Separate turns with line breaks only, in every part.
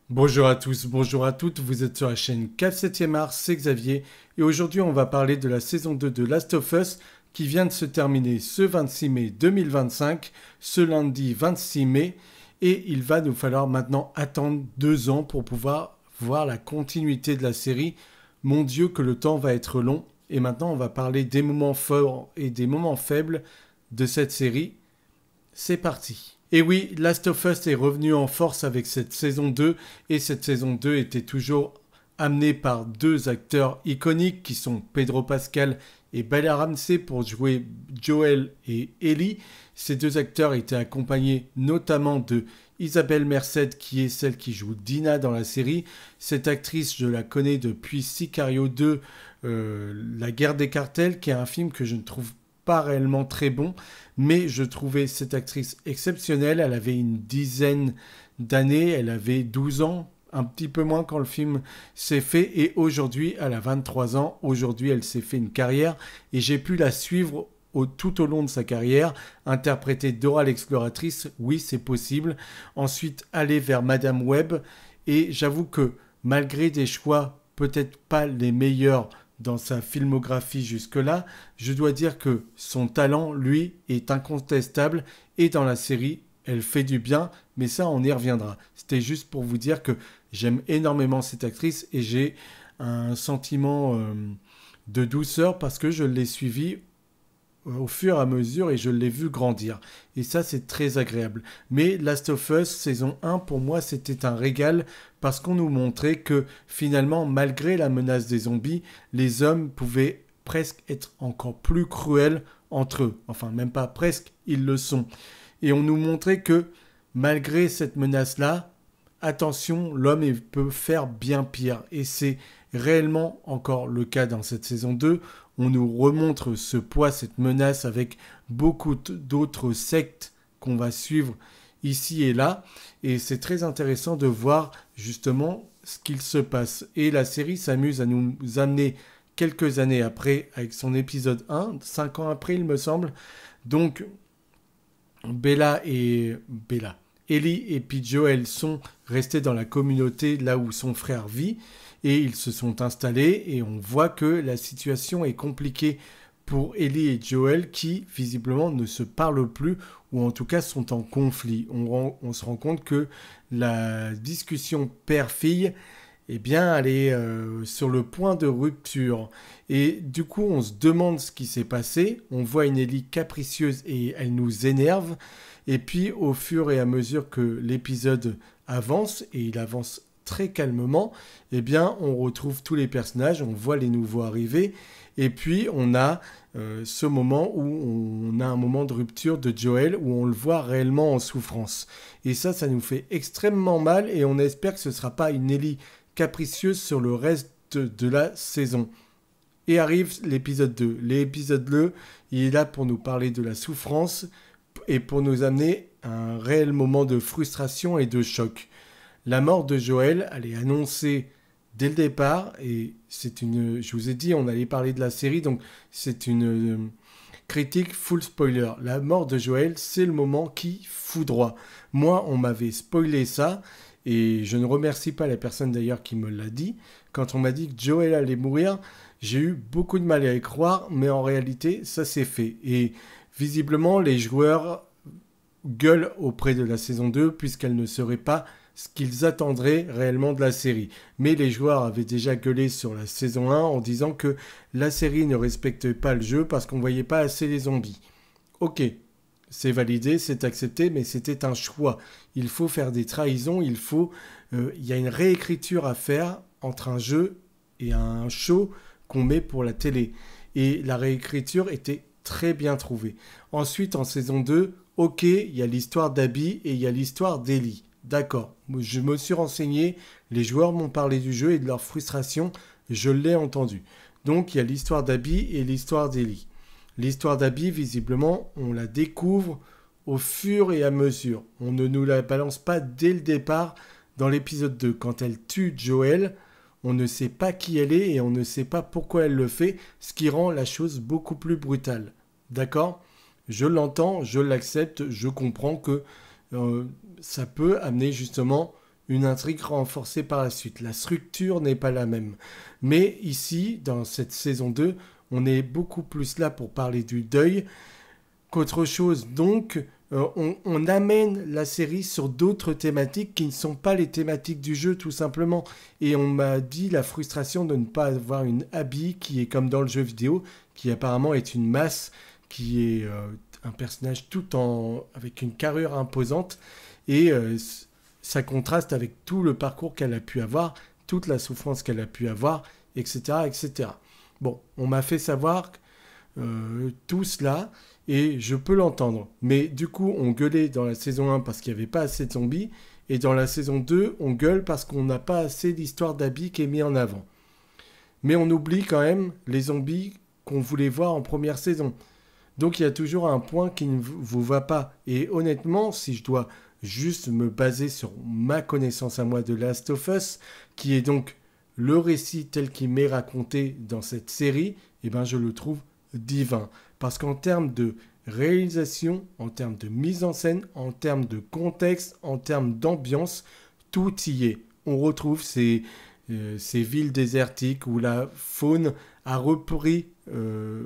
Bonjour à tous, bonjour à toutes, vous êtes sur la chaîne CAF 7e art, c'est Xavier, et aujourd'hui on va parler de la saison 2 de Last of Us qui vient de se terminer ce 26 mai 2025, ce lundi 26 mai, et il va nous falloir maintenant attendre 2 ans pour pouvoir voir la continuité de la série. Mon Dieu que le temps va être long, et maintenant on va parler des moments forts et des moments faibles de cette série. C'est parti. Et oui, Last of Us est revenu en force avec cette saison 2 et cette saison 2 était toujours amenée par deux acteurs iconiques qui sont Pedro Pascal et Bella Ramsey pour jouer Joel et Ellie. Ces deux acteurs étaient accompagnés notamment de Isabelle Merced qui est celle qui joue Dina dans la série. Cette actrice, je la connais depuis Sicario 2, La guerre des cartels, qui est un film que je ne trouve pas réellement très bon, mais je trouvais cette actrice exceptionnelle. Elle avait une dizaine d'années, elle avait 12 ans, un petit peu moins quand le film s'est fait, et aujourd'hui, elle a 23 ans. Aujourd'hui, elle s'est fait une carrière, et j'ai pu la suivre tout au long de sa carrière, interpréter Dora l'exploratrice, oui, c'est possible. Ensuite, aller vers Madame Web, et j'avoue que malgré des choix peut-être pas les meilleurs dans sa filmographie jusque-là, je dois dire que son talent, lui, est incontestable et dans la série, elle fait du bien, mais ça, on y reviendra. C'était juste pour vous dire que j'aime énormément cette actrice et j'ai un sentiment de douceur parce que je l'ai suivie au fur et à mesure et je l'ai vu grandir. Et ça, c'est très agréable. Mais Last of Us, saison 1, pour moi, c'était un régal parce qu'on nous montrait que finalement, malgré la menace des zombies, les hommes pouvaient presque être encore plus cruels entre eux. Enfin, même pas presque, ils le sont. Et on nous montrait que malgré cette menace-là, attention, l'homme peut faire bien pire. Et c'est réellement encore le cas dans cette saison 2. On nous remontre ce poids, cette menace avec beaucoup d'autres sectes qu'on va suivre ici et là. Et c'est très intéressant de voir justement ce qu'il se passe. Et la série s'amuse à nous amener quelques années après avec son épisode 1, 5 ans après il me semble. Donc Ellie et puis Joel sont restés dans la communauté là où son frère vit et ils se sont installés et on voit que la situation est compliquée pour Ellie et Joel qui visiblement ne se parlent plus ou en tout cas sont en conflit. On se rend compte que la discussion père-fille, eh bien, elle est sur le point de rupture. Et du coup, on se demande ce qui s'est passé. On voit une Ellie capricieuse et elle nous énerve. Et puis, au fur et à mesure que l'épisode avance, et il avance très calmement, eh bien, on retrouve tous les personnages, on voit les nouveaux arriver. Et puis, on a ce moment où on a un moment de rupture de Joel, où on le voit réellement en souffrance. Et ça nous fait extrêmement mal, et on espère que ce ne sera pas une Ellie capricieuse sur le reste de la saison. Et arrive l'épisode 2. L'épisode 2, il est là pour nous parler de la souffrance et pour nous amener un réel moment de frustration et de choc. La mort de Joël, elle est annoncée dès le départ et c'est une... Je vous ai dit, on allait parler de la série, donc c'est une critique full spoiler. La mort de Joël, c'est le moment qui foudroie. Moi, on m'avait spoilé ça et je ne remercie pas la personne d'ailleurs qui me l'a dit. Quand on m'a dit que Joël allait mourir, j'ai eu beaucoup de mal à y croire, mais en réalité, ça s'est fait. Et visiblement, les joueurs gueulent auprès de la saison 2 puisqu'elle ne serait pas ce qu'ils attendraient réellement de la série. Mais les joueurs avaient déjà gueulé sur la saison 1 en disant que la série ne respectait pas le jeu parce qu'on voyait pas assez les zombies. Ok, c'est validé, c'est accepté, mais c'était un choix. Il faut faire des trahisons, il y a une réécriture à faire entre un jeu et un show qu'on met pour la télé. Et la réécriture était très bien trouvée. Ensuite, en saison 2, ok, il y a l'histoire d'Abby et il y a l'histoire d'Ellie. D'accord, je me suis renseigné, les joueurs m'ont parlé du jeu et de leur frustration, je l'ai entendu. Donc il y a l'histoire d'Abby et l'histoire d'Ellie. L'histoire d'Abby, visiblement, on la découvre au fur et à mesure. On ne nous la balance pas dès le départ dans l'épisode 2. Quand elle tue Joel, on ne sait pas qui elle est et on ne sait pas pourquoi elle le fait, ce qui rend la chose beaucoup plus brutale. D'accord ? Je l'entends, je l'accepte, je comprends que ça peut amener justement une intrigue renforcée par la suite. La structure n'est pas la même. Mais ici, dans cette saison 2, on est beaucoup plus là pour parler du deuil qu'autre chose. Donc, on amène la série sur d'autres thématiques qui ne sont pas les thématiques du jeu, tout simplement. Et on m'a dit la frustration de ne pas avoir une Abby qui est comme dans le jeu vidéo, qui apparemment est une masse, qui est un personnage avec une carrure imposante. Et ça contraste avec tout le parcours qu'elle a pu avoir, toute la souffrance qu'elle a pu avoir, etc. etc. Bon, on m'a fait savoir tout cela, et je peux l'entendre. Mais du coup, on gueulait dans la saison 1 parce qu'il n'y avait pas assez de zombies, et dans la saison 2, on gueule parce qu'on n'a pas assez d'histoire d'Abby qui est mise en avant. Mais on oublie quand même les zombies qu'on voulait voir en première saison. Donc il y a toujours un point qui ne vous va pas. Et honnêtement, si je dois juste me baser sur ma connaissance à moi de Last of Us, qui est donc le récit tel qu'il m'est raconté dans cette série, eh ben je le trouve divin. Parce qu'en termes de réalisation, en termes de mise en scène, en termes de contexte, en termes d'ambiance, tout y est. On retrouve ces villes désertiques où la faune a repris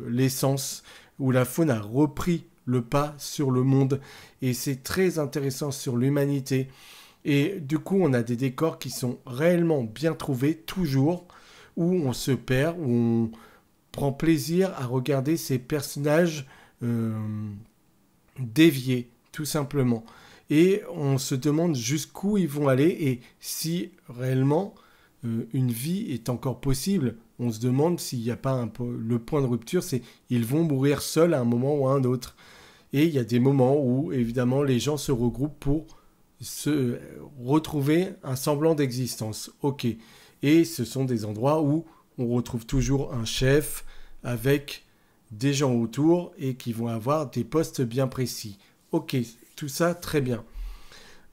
l'essence, où la faune a repris le pas sur le monde. Et c'est très intéressant sur l'humanité. Et du coup, on a des décors qui sont réellement bien trouvés, toujours, où on se perd, où on prend plaisir à regarder ces personnages déviés, tout simplement. Et on se demande jusqu'où ils vont aller et si réellement une vie est encore possible. On se demande s'il n'y a pas le point de rupture, c'est ils vont mourir seuls à un moment ou à un autre. Et il y a des moments où, évidemment, les gens se regroupent pour se retrouver un semblant d'existence. Ok. Et ce sont des endroits où on retrouve toujours un chef avec des gens autour et qui vont avoir des postes bien précis. Ok, tout ça, très bien.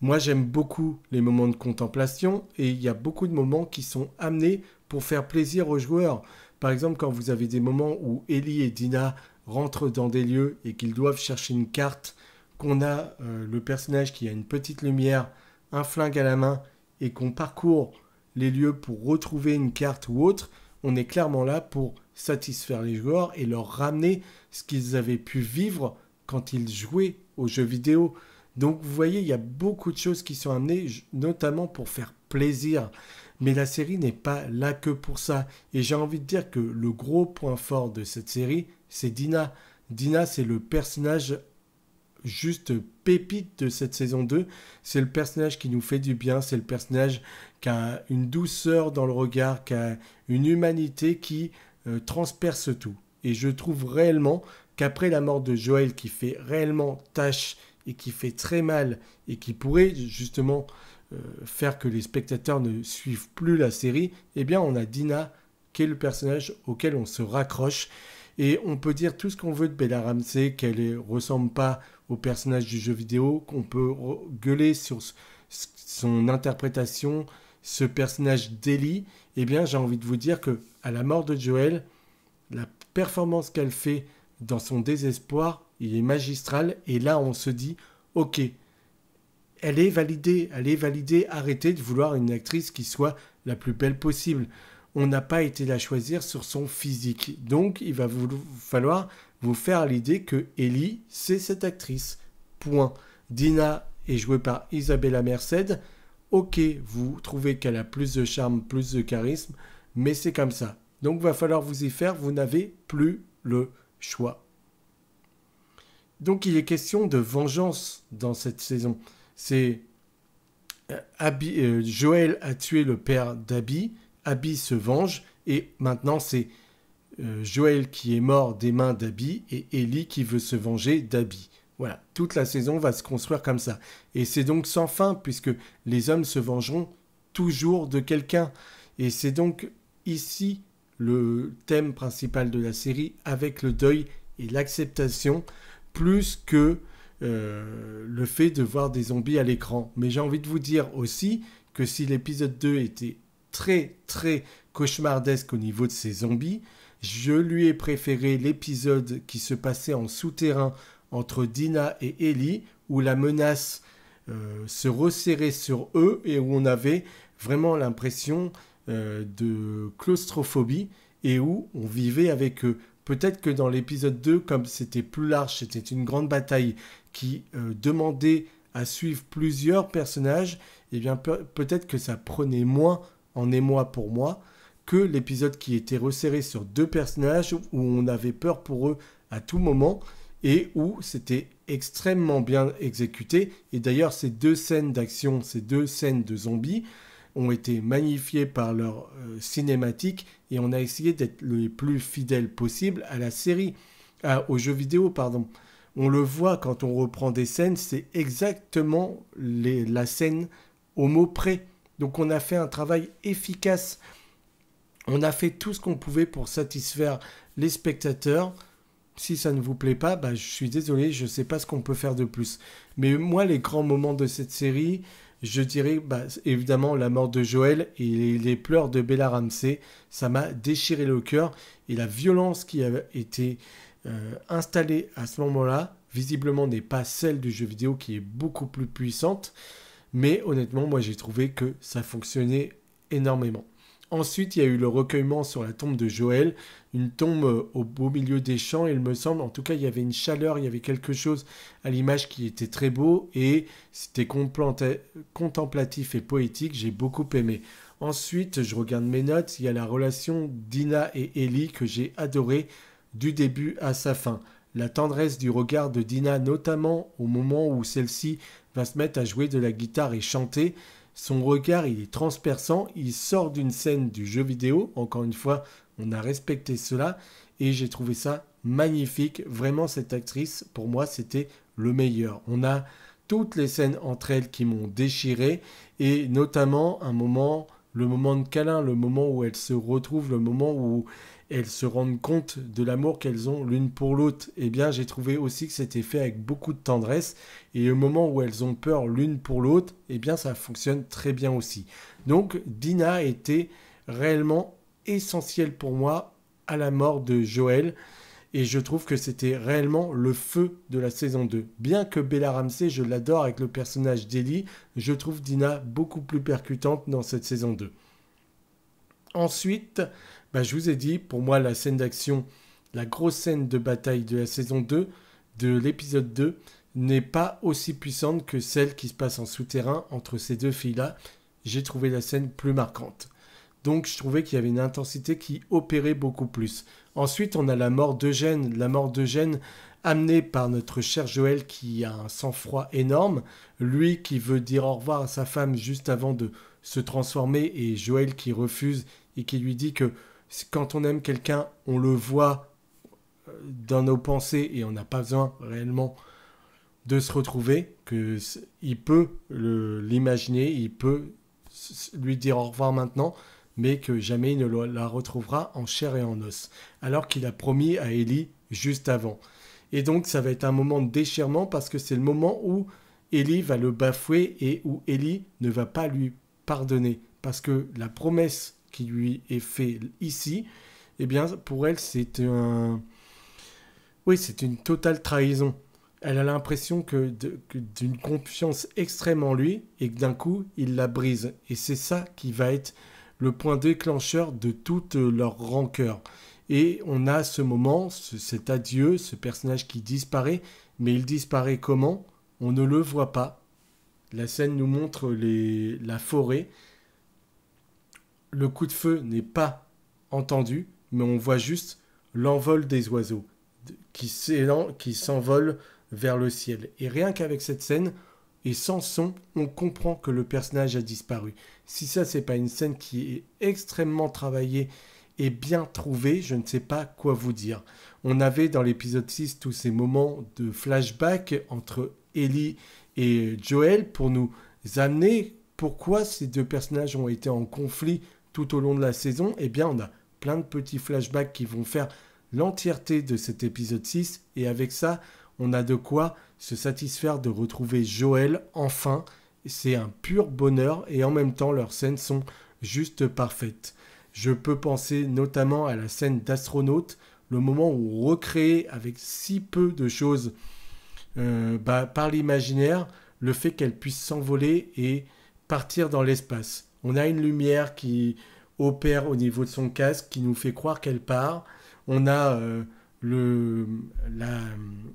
Moi, j'aime beaucoup les moments de contemplation et il y a beaucoup de moments qui sont amenés pour faire plaisir aux joueurs. Par exemple, quand vous avez des moments où Ellie et Dina rentrent dans des lieux et qu'ils doivent chercher une carte, qu'on a le personnage qui a une petite lumière, un flingue à la main et qu'on parcourt les lieux pour retrouver une carte ou autre, on est clairement là pour satisfaire les joueurs et leur ramener ce qu'ils avaient pu vivre quand ils jouaient aux jeux vidéo. Donc vous voyez, il y a beaucoup de choses qui sont amenées, notamment pour faire plaisir. Mais la série n'est pas là que pour ça. Et j'ai envie de dire que le gros point fort de cette série, c'est Dina. Dina, c'est le personnage juste pépite de cette saison 2. C'est le personnage qui nous fait du bien, c'est le personnage qui a une douceur dans le regard, qui a une humanité qui transperce tout. Et je trouve réellement qu'après la mort de Joël qui fait réellement tâche et qui fait très mal et qui pourrait justement faire que les spectateurs ne suivent plus la série, eh bien on a Dina qui est le personnage auquel on se raccroche. Et on peut dire tout ce qu'on veut de Bella Ramsey, qu'elle ne ressemble pas au personnage du jeu vidéo, qu'on peut gueuler sur son interprétation, ce personnage d'Ellie. Eh bien, j'ai envie de vous dire que à la mort de Joël, la performance qu'elle fait dans son désespoir, il est magistral. Et là, on se dit, ok, elle est validée, arrêtez de vouloir une actrice qui soit la plus belle possible. On n'a pas été la choisir sur son physique. Donc, il va falloir vous faire l'idée que Ellie, c'est cette actrice. Point. Dina est jouée par Isabella Merced. Ok, vous trouvez qu'elle a plus de charme, plus de charisme, mais c'est comme ça. Donc, il va falloir vous y faire. Vous n'avez plus le choix. Donc, il est question de vengeance dans cette saison. C'est Joël a tué le père d'Abby. Abby se venge et maintenant c'est Joël qui est mort des mains d'Abby et Ellie qui veut se venger d'Abby. Voilà, toute la saison va se construire comme ça. Et c'est donc sans fin puisque les hommes se vengeront toujours de quelqu'un. Et c'est donc ici le thème principal de la série avec le deuil et l'acceptation plus que le fait de voir des zombies à l'écran. Mais j'ai envie de vous dire aussi que si l'épisode 2 était très très cauchemardesque au niveau de ces zombies, je lui ai préféré l'épisode qui se passait en souterrain entre Dina et Ellie où la menace se resserrer sur eux et où on avait vraiment l'impression de claustrophobie et où on vivait avec eux. Peut-être que dans l'épisode 2, comme c'était plus large, c'était une grande bataille qui demandait à suivre plusieurs personnages, eh bien peut-être que ça prenait moins en émoi pour moi que l'épisode qui était resserré sur 2 personnages où on avait peur pour eux à tout moment et où c'était extrêmement bien exécuté. Et d'ailleurs, ces 2 scènes d'action, ces 2 scènes de zombies ont été magnifiées par leur cinématique et on a essayé d'être le plus fidèle possible à la série, aux jeux vidéo, pardon. On le voit quand on reprend des scènes, c'est exactement la scène au mot près. Donc on a fait un travail efficace. On a fait tout ce qu'on pouvait pour satisfaire les spectateurs. Si ça ne vous plaît pas, je suis désolé, je ne sais pas ce qu'on peut faire de plus. Mais moi, les grands moments de cette série, je dirais évidemment la mort de Joël et les pleurs de Bella Ramsey. Ça m'a déchiré le cœur. Et la violence qui a été installée à ce moment-là, visiblement n'est pas celle du jeu vidéo qui est beaucoup plus puissante. Mais honnêtement, moi j'ai trouvé que ça fonctionnait énormément. Ensuite, il y a eu le recueillement sur la tombe de Joël, une tombe au beau milieu des champs, il me semble. En tout cas, il y avait une chaleur, il y avait quelque chose à l'image qui était très beau et c'était contemplatif et poétique. J'ai beaucoup aimé. Ensuite, je regarde mes notes, il y a la relation d'Ina et Ellie que j'ai adorée du début à sa fin. La tendresse du regard de Dina, notamment au moment où celle-ci va se mettre à jouer de la guitare et chanter. Son regard, il est transperçant, il sort d'une scène du jeu vidéo. Encore une fois, on a respecté cela et j'ai trouvé ça magnifique. Vraiment, cette actrice, pour moi, c'était le meilleur. On a toutes les scènes entre elles qui m'ont déchiré et notamment le moment de câlin, le moment où elles se retrouvent, le moment où elles se rendent compte de l'amour qu'elles ont l'une pour l'autre. Eh bien, j'ai trouvé aussi que c'était fait avec beaucoup de tendresse. Et au moment où elles ont peur l'une pour l'autre, eh bien, ça fonctionne très bien aussi. Donc, Dina était réellement essentielle pour moi à la mort de Joël. Et je trouve que c'était réellement le feu de la saison 2. Bien que Bella Ramsey, je l'adore avec le personnage d'Ellie, je trouve Dina beaucoup plus percutante dans cette saison 2. Ensuite, je vous ai dit, pour moi, la scène d'action, la grosse scène de bataille de la saison 2, de l'épisode 2, n'est pas aussi puissante que celle qui se passe en souterrain entre ces 2 filles-là. J'ai trouvé la scène plus marquante. Donc, je trouvais qu'il y avait une intensité qui opérait beaucoup plus. Ensuite, on a la mort d'Eugène. La mort d'Eugène amenée par notre cher Joël qui a un sang-froid énorme. Lui qui veut dire au revoir à sa femme juste avant de se transformer et Joël qui refuse et qui lui dit que quand on aime quelqu'un, on le voit dans nos pensées et on n'a pas besoin réellement de se retrouver, qu'il peut l'imaginer, il peut lui dire au revoir maintenant, mais que jamais il ne la retrouvera en chair et en os, alors qu'il a promis à Ellie juste avant. Et donc ça va être un moment de déchirement parce que c'est le moment où Ellie va le bafouer et où Ellie ne va pas lui pardonner, parce que la promesse qui lui est faite ici, eh bien pour elle c'est c'est une totale trahison. Elle a l'impression d'une confiance extrême en lui et que d'un coup, il la brise. Et c'est ça qui va être le point déclencheur de toute leur rancœur. Et on a ce moment, cet adieu, ce personnage qui disparaît, mais il disparaît comment ? On ne le voit pas. La scène nous montre la forêt. Le coup de feu n'est pas entendu, mais on voit juste l'envol des oiseaux qui s'envolent vers le ciel. Et rien qu'avec cette scène, et sans son, on comprend que le personnage a disparu. Si ça, c'est pas une scène qui est extrêmement travaillée et bien trouvée, je ne sais pas quoi vous dire. On avait dans l'épisode 6 tous ces moments de flashback entre Ellie et Joël pour nous amener pourquoi ces 2 personnages ont été en conflit tout au long de la saison. Eh bien, on a plein de petits flashbacks qui vont faire l'entièreté de cet épisode 6 et avec ça, on a de quoi se satisfaire de retrouver Joël enfin. C'est un pur bonheur et en même temps, leurs scènes sont juste parfaites. Je peux penser notamment à la scène d'astronaute, le moment où on recrée avec si peu de choses par l'imaginaire le fait qu'elle puisse s'envoler et partir dans l'espace. On a une lumière qui opère au niveau de son casque, qui nous fait croire qu'elle part. On a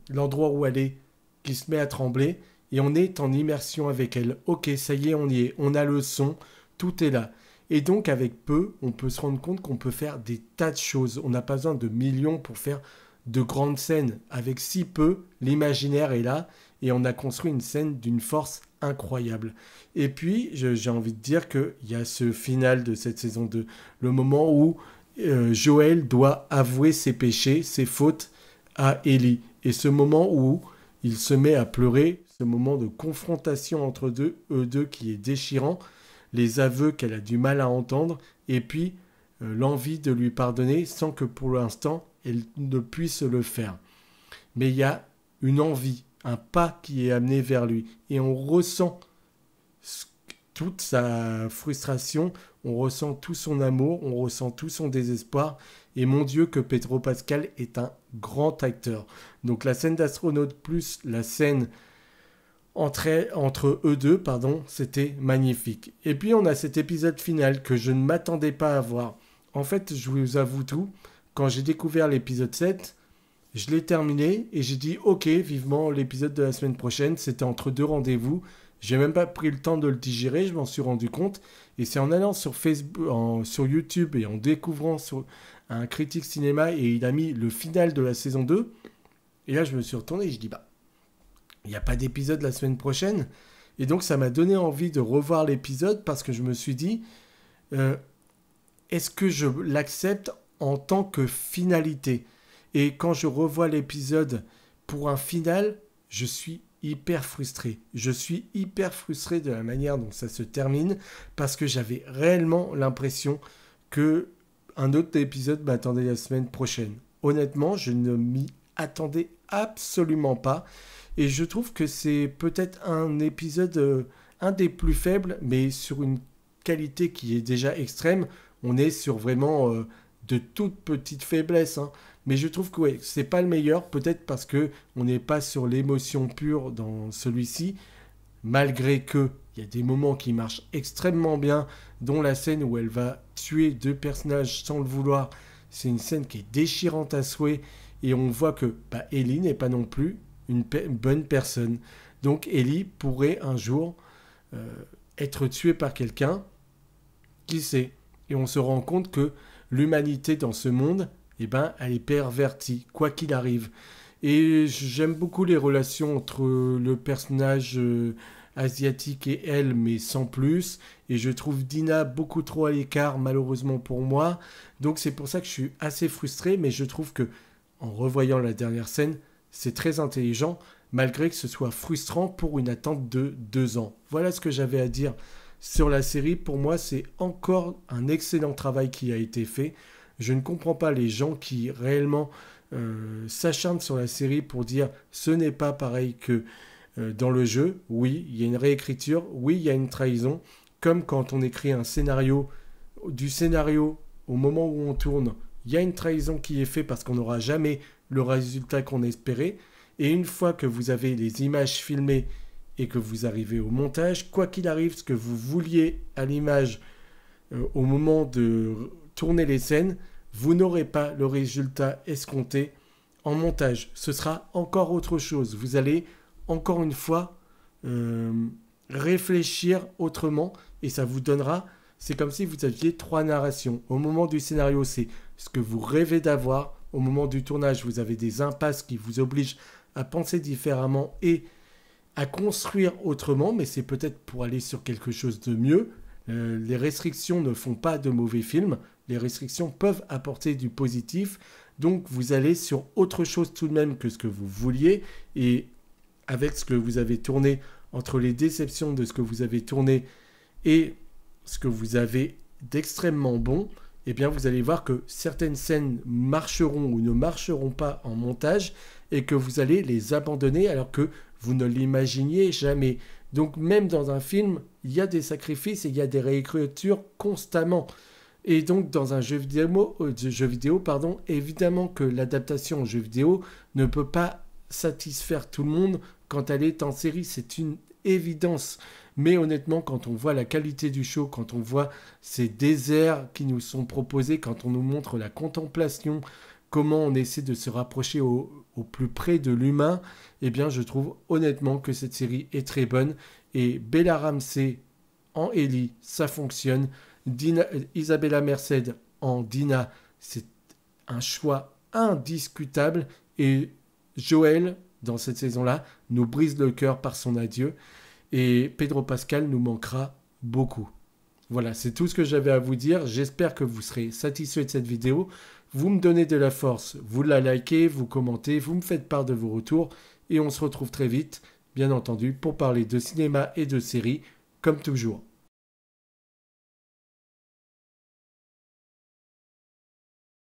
l'endroit où elle est qui se met à trembler et on est en immersion avec elle. Ok, ça y est, on y est. On a le son, tout est là. Et donc, avec peu, on peut se rendre compte qu'on peut faire des tas de choses. On n'a pas besoin de millions pour faire de grandes scènes. Avec si peu, l'imaginaire est là et on a construit une scène d'une force incroyable. Et puis, j'ai envie de dire qu'il y a ce final de cette saison 2, le moment où Joel doit avouer ses péchés, ses fautes à Ellie. Et ce moment où il se met à pleurer, ce moment de confrontation entre eux deux qui est déchirant, les aveux qu'elle a du mal à entendre, et puis l'envie de lui pardonner sans que pour l'instant elle ne puisse le faire. Mais il y a une envie, un pas qui est amené vers lui, et on ressent toute sa frustration, on ressent tout son amour, on ressent tout son désespoir, et mon Dieu que Pedro Pascal est un grand acteur. Donc la scène d'astronaute plus la scène entre eux deux, c'était magnifique. Et puis on a cet épisode final que je ne m'attendais pas à voir. En fait, je vous avoue tout, quand j'ai découvert l'épisode 7, je l'ai terminé et j'ai dit ok, vivement l'épisode de la semaine prochaine, c'était entre deux rendez-vous. J'ai même pas pris le temps de le digérer, je m'en suis rendu compte. Et c'est en allant sur Facebook, sur YouTube et en découvrant sur un critique cinéma et il a mis le final de la saison 2. Et là, je me suis retourné et je dis il n'y a pas d'épisode la semaine prochaine. Et donc, ça m'a donné envie de revoir l'épisode parce que je me suis dit, est-ce que je l'accepte en tant que finalité? Et quand je revois l'épisode pour un final, je suis hyper frustré. Je suis hyper frustré de la manière dont ça se termine parce que j'avais réellement l'impression que un autre épisode m'attendait la semaine prochaine. Honnêtement, je ne m'y attendais absolument pas. Et je trouve que c'est peut-être un épisode, un des plus faibles, mais sur une qualité qui est déjà extrême. On est sur vraiment de toutes petites faiblesses. Hein. Mais je trouve que ouais, c'est pas le meilleur, peut-être parce que on n'est pas sur l'émotion pure dans celui-ci. Malgré que il y a des moments qui marchent extrêmement bien, dont la scène où elle va tuer deux personnages sans le vouloir. C'est une scène qui est déchirante à souhait. Et on voit que Ellie n'est pas non plus une bonne personne. Donc Ellie pourrait un jour être tuée par quelqu'un. Qui sait? Et on se rend compte que l'humanité dans ce monde, elle est pervertie, quoi qu'il arrive. Et j'aime beaucoup les relations entre le personnage asiatique et elle, mais sans plus. Et je trouve Dina beaucoup trop à l'écart, malheureusement pour moi. Donc c'est pour ça que je suis assez frustré, mais je trouve que en revoyant la dernière scène, c'est très intelligent, malgré que ce soit frustrant pour une attente de 2 ans. Voilà ce que j'avais à dire sur la série. Pour moi, c'est encore un excellent travail qui a été fait. Je ne comprends pas les gens qui réellement s'acharnent sur la série pour dire ce n'est pas pareil que dans le jeu. Oui, il y a une réécriture. Oui, il y a une trahison. Comme quand on écrit un scénario, du scénario au moment où on tourne, il y a une trahison qui est faite parce qu'on n'aura jamais le résultat qu'on espérait. Et une fois que vous avez les images filmées et que vous arrivez au montage, quoi qu'il arrive, ce que vous vouliez à l'image au moment de tourner les scènes, vous n'aurez pas le résultat escompté en montage. Ce sera encore autre chose. Vous allez encore une fois réfléchir autrement et ça vous donnera... C'est comme si vous aviez 3 narrations. Au moment du scénario, c'est ce que vous rêvez d'avoir. Au moment du tournage, vous avez des impasses qui vous obligent à penser différemment et à construire autrement, mais c'est peut-être pour aller sur quelque chose de mieux. Les restrictions ne font pas de mauvais films. Les restrictions peuvent apporter du positif. Donc, vous allez sur autre chose tout de même que ce que vous vouliez. Et avec ce que vous avez tourné, entre les déceptions de ce que vous avez tourné et ce que vous avez d'extrêmement bon, eh bien vous allez voir que certaines scènes marcheront ou ne marcheront pas en montage et que vous allez les abandonner alors que vous ne l'imaginiez jamais. Donc même dans un film, il y a des sacrifices et il y a des réécritures constamment. Et donc dans un jeu vidéo, évidemment que l'adaptation en jeu vidéo ne peut pas satisfaire tout le monde quand elle est en série. C'est une évidence. Mais honnêtement, quand on voit la qualité du show, quand on voit ces déserts qui nous sont proposés, quand on nous montre la contemplation, comment on essaie de se rapprocher au plus près de l'humain, eh bien je trouve honnêtement que cette série est très bonne. Et Bella Ramsey en Ellie, ça fonctionne. Isabella Merced en Dina, c'est un choix indiscutable. Et Joël, dans cette saison-là, nous brise le cœur par son adieu. Et Pedro Pascal nous manquera beaucoup. Voilà, c'est tout ce que j'avais à vous dire. J'espère que vous serez satisfait de cette vidéo. Vous me donnez de la force, vous la likez, vous commentez, vous me faites part de vos retours. Et on se retrouve très vite, bien entendu, pour parler de cinéma et de séries, comme toujours.